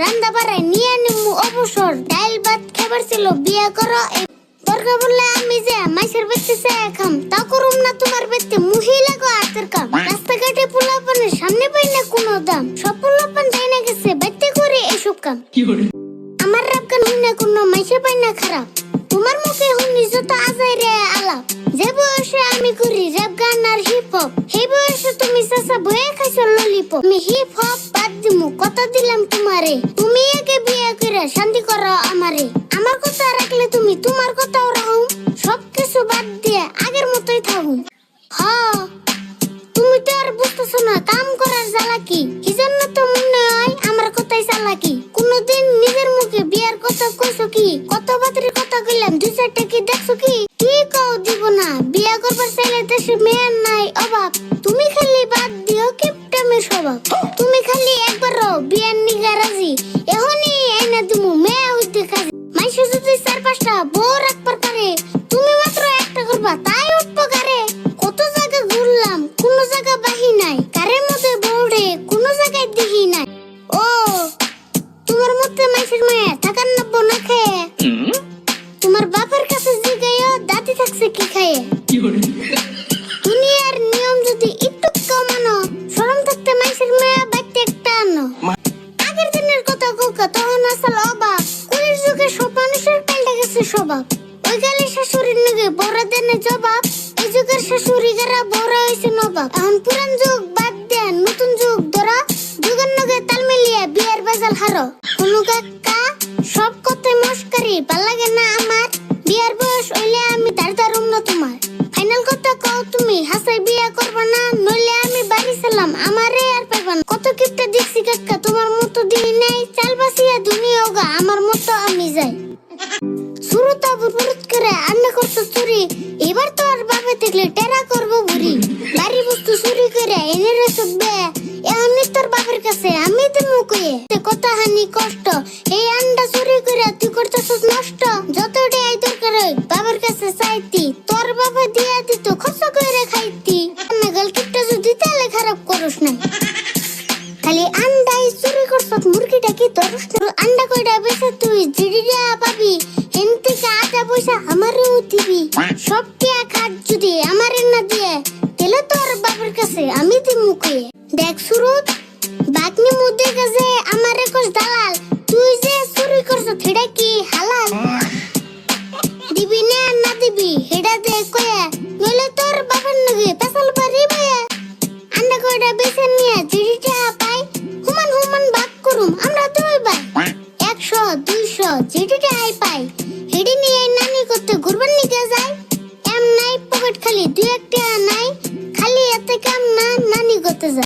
রান্না বাড়ায় নিয়ে নিমু অবসর। ডাল ভাত খাবার ছিল বিয়া করো দরকার বললে আমি যে মাইসের বেতে খাম তা করুম না তোমার বেতে মহিলা গো হাতের কাম। রাস্তাঘাটে পোলাপানের সামনে পাই না কোনো দাম, সব পোলাপান যাই না গেছে বেতে করে এসব কাম। আমার রাব গান হই না কোনো মাইসে পাই না খারাপ, তোমার মুখে শুনি যত আজাই রে আলাপ। যে বয়সে আমি করি র‍্যাপ গান আর হিপ হপ, সেই বয়সে তুমি চাচা বয়ে খাইছো ললিপপ। আমি হিপ হপ বাদ দিমু কথা দিলাম তোমারে, তুমি একে বিয়ে করে শান্তি করো আমারে। আমার কথা রাখলে তুমি তোমার কথাও রাখো, সবকিছু বাদ দিয়ে আগের মতোই থাকুম। হ্যাঁ তুমি তো আর বুঝতেছো না কাম করার জ্বালা কি, কি জন্য তো মনে হয় আমার কথাই চালাকি। কোনদিন নিজের মুখে বিয়ার কথা কইছো কি, কত বাতরির কথা কইলাম দুই চারটা কি দেখছো কি? কি কও দিব না, বিয়া করবার চাইলে দেশে মেয়ের নাই অভাব। তুমি খালি বাদ দিও কিপটামের স্বভাব, তুমি খালি একবারও বিয়ার নিগা রাজি, এখনই এনে দিমু মেয়ে হইতে কাজে। মাইসে যদি চার পাঁচটা বউ রাখবার পারে, তুমি মাত্র একটা করবা তাই উঠবো কারে। কত জায়গা ঘুরলাম কোনো জায়গা বাহি নাই, কারের মধ্যে বউরে কোনো জায়গায় দেখি নাই। ও তোমার মধ্যে মাইসের মেয়ে থাকার নব্য না খেয়ে, তোমার বাপের কাছে জিগাইও দাদি থাকছে কি খায়ে। দুনিয়ার নিয়ম যদি একটু কমানো, শরম থাকতে মাইসের মেয়ে বাইতে একটা আনো। আগের দিনের কথা কোকা তখন আসল অবাক, কলির যুগে সব মানুষের পাল্টে গেছে স্বভাব। ওই গালে শাশুড়ির নিগে বড় দেনে জবাব, এই যুগের শাশুড়ি গারা বড় হয়েছে নবাব। এখন পুরান যুগ বাদ দেন নতুন যুগ ধরা, যুগের নগে তাল মিলিয়ে বিয়ের বেজাল হারো। কোনো কাকা সব কথাই মস্কারি ভাল লাগে না আমার, বিয়ার বয়স হইলে আমি দাঁড়াতাম না তোমার। ফাইনাল কথা কও তুমি হাসাই বিয়া করবা না, নইলে আমি বাড়ি ছিলাম আমারে আর পাইবা না। কত কিপটা দেখছি কাকা তোমার মতো দিই নাই, চাল বাসিয়া দুনিয়া গা আমার মতো আমি যাই। শুরু তো বুরবুরত করে আন্না করতো চুরি, এবার তো আর বাপে দেখলে টেরা করবো বুড়ি। বাড়ি বস্তু চুরি করে এনে রে সববে, এখন তোর বাপের কাছে আমি দিমু কয়ে। কত হানি কষ্ট এই আন্ডা চুরি করে তুই করতেছস নষ্ট, যতটাই আই দরকার হয় বাবার কাছে চাইতি, তোর বাবা দিয়া দিত খরচ করে খাইতি। নাগাল কিপটা যদি তাহলে খারাপ করস না, খালি আন্ডাই চুরি করছস মুরগিটা কি তোরস না। আন্ডা কয়টা বেচে তুই জিডিয়া পাবি, হেন থেকে আটা পয়সা আমারেও দিবি। সব টিয়া খাট যদি আমারে না দিয়ে, তাহলে তোর বাবার কাছে আমি দিমু কয়ে। দেখ সুরত বাগনি মুদে গেছে আমারে কোস দালাল, তুই যে চুরি করছস সেটা কি হালাল? দিবি না না দিবি হেডা দে কয়ে, নইলে তোর বাবার নগে পেছাল পারি বয়ে। আন্ডা কয়টা বেচে নিয়ে জিডিটা পাই, হুমান হুমান ভাগ করুম আমরা দুই ভাই। 100 200 জিডিটা আই পাই, হেডি নিয়ে নানি করতে ঘুরবার নিকে যায়। এম নাই পকেট খালি দুই একটা